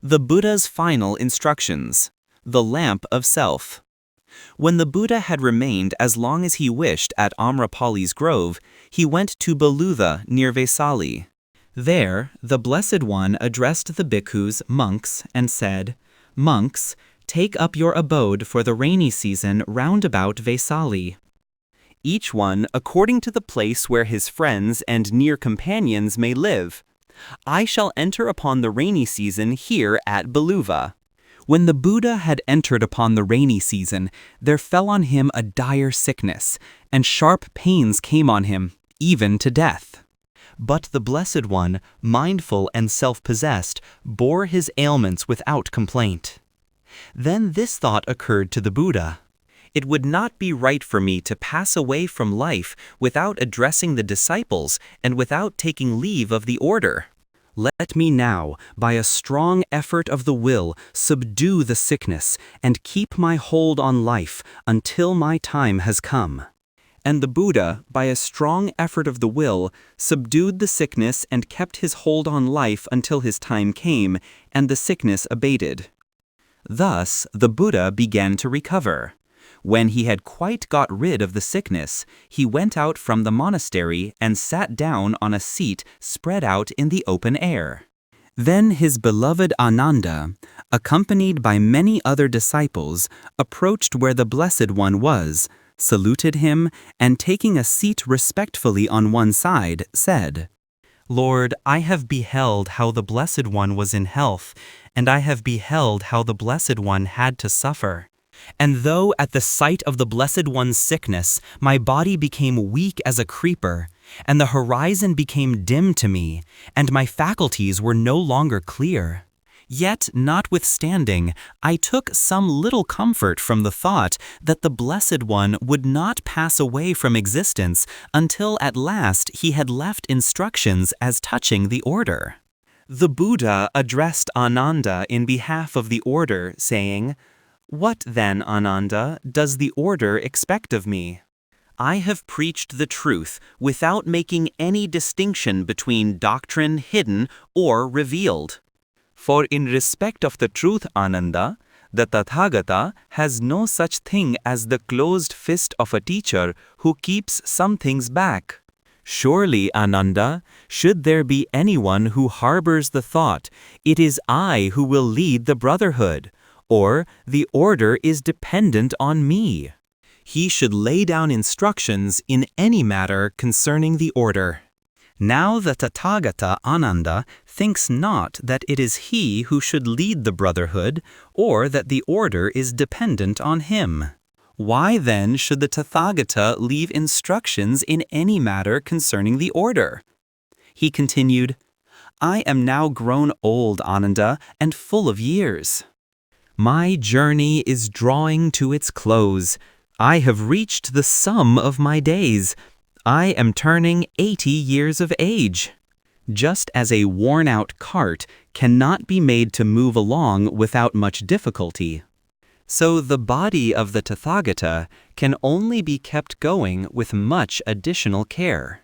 The Buddha's final instructions. The lamp of self. When the Buddha had remained as long as he wished at Amrapali's grove, he went to Beluva near Vesali. There, the Blessed One addressed the bhikkhus, monks, and said, "Monks, take up your abode for the rainy season round about Vesali. Each one according to the place where his friends and near companions may live. I shall enter upon the rainy season here at Beluva." When the Buddha had entered upon the rainy season, there fell on him a dire sickness, and sharp pains came on him, even to death. But the Blessed One, mindful and self-possessed, bore his ailments without complaint. Then this thought occurred to the Buddha. It would not be right for me to pass away from life without addressing the disciples and without taking leave of the order. Let me now, by a strong effort of the will, subdue the sickness and keep my hold on life until my time has come. And the Buddha, by a strong effort of the will, subdued the sickness and kept his hold on life until his time came, and the sickness abated. Thus, the Buddha began to recover. When he had quite got rid of the sickness, he went out from the monastery and sat down on a seat spread out in the open air. Then his beloved Ānanda, accompanied by many other disciples, approached where the Blessed One was, saluted him, and taking a seat respectfully on one side, said, "Lord, I have beheld how the Blessed One was in health, and I have beheld how the Blessed One had to suffer. And though at the sight of the Blessed One's sickness my body became weak as a creeper, and the horizon became dim to me, and my faculties were no longer clear, yet notwithstanding I took some little comfort from the thought that the Blessed One would not pass away from existence until at last he had left instructions as touching the order." The Buddha addressed Ānanda in behalf of the order, saying, "What then, Ānanda, does the order expect of me? I have preached the truth without making any distinction between doctrine hidden or revealed. For in respect of the truth, Ānanda, the Tathāgata has no such thing as the closed fist of a teacher who keeps some things back. Surely, Ānanda, should there be anyone who harbors the thought, 'It is I who will lead the brotherhood,' or 'the order is dependent on me,' he should lay down instructions in any matter concerning the order. Now the Tathāgata Ānanda thinks not that it is he who should lead the brotherhood, or that the order is dependent on him. Why then should the Tathāgata leave instructions in any matter concerning the order?" He continued, "I am now grown old, Ānanda, and full of years. My journey is drawing to its close. I have reached the sum of my days. I am turning 80 years of age. Just as a worn-out cart cannot be made to move along without much difficulty, so the body of the Tathāgata can only be kept going with much additional care.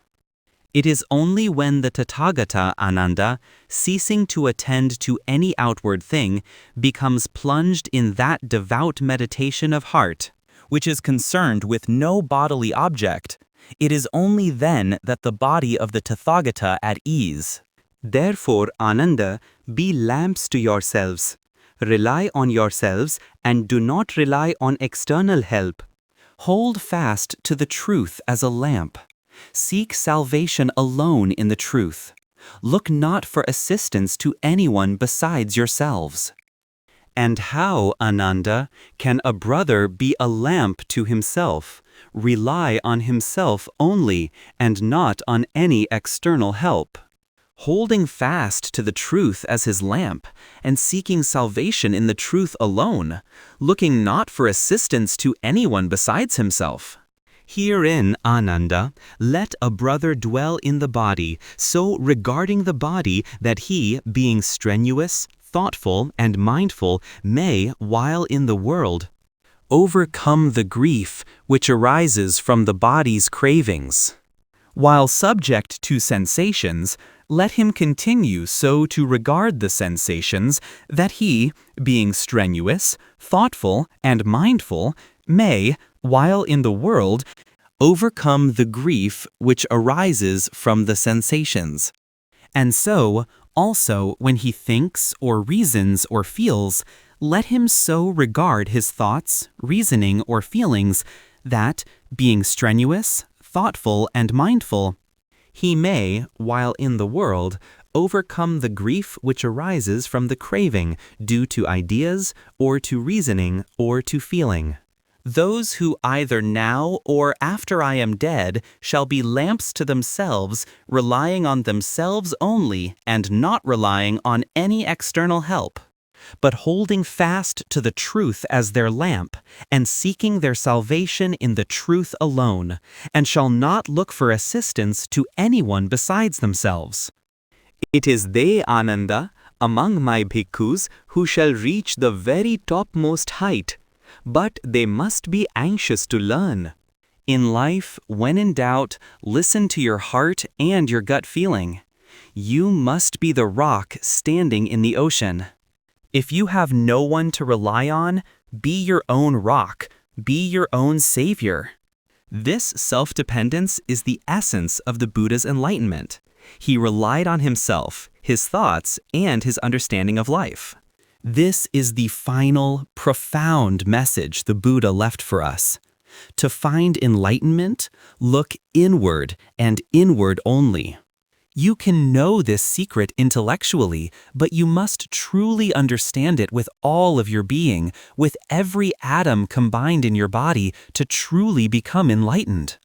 It is only when the Tathāgata Ānanda, ceasing to attend to any outward thing, becomes plunged in that devout meditation of heart, which is concerned with no bodily object, it is only then that the body of the Tathāgata at ease. Therefore, Ānanda, be lamps to yourselves. Rely on yourselves and do not rely on external help. Hold fast to the truth as a lamp. Seek salvation alone in the truth. Look not for assistance to anyone besides yourselves." And how, Ānanda, can a brother be a lamp to himself, rely on himself only, and not on any external help? Holding fast to the truth as his lamp, and seeking salvation in the truth alone, looking not for assistance to anyone besides himself. Herein, Ānanda, let a brother dwell in the body, so regarding the body that he, being strenuous, thoughtful, and mindful, may, while in the world, overcome the grief which arises from the body's cravings. While subject to sensations, let him continue so to regard the sensations that he, being strenuous, thoughtful, and mindful, may, while in the world, overcome the grief which arises from the sensations. And so, also, when he thinks or reasons or feels, let him so regard his thoughts, reasoning, or feelings that, being strenuous, thoughtful, and mindful, he may, while in the world, overcome the grief which arises from the craving due to ideas, or to reasoning, or to feeling. Those who either now or after I am dead shall be lamps to themselves, relying on themselves only and not relying on any external help, but holding fast to the truth as their lamp, and seeking their salvation in the truth alone, and shall not look for assistance to anyone besides themselves. It is they, Ānanda, among my bhikkhus, who shall reach the very topmost height, but they must be anxious to learn. In life, when in doubt, listen to your heart and your gut feeling. You must be the rock standing in the ocean. If you have no one to rely on, be your own rock, be your own savior. This self-dependence is the essence of the Buddha's enlightenment. He relied on himself, his thoughts, and his understanding of life. This is the final, profound message the Buddha left for us. To find enlightenment, look inward and inward only. You can know this secret intellectually, but you must truly understand it with all of your being, with every atom combined in your body to truly become enlightened.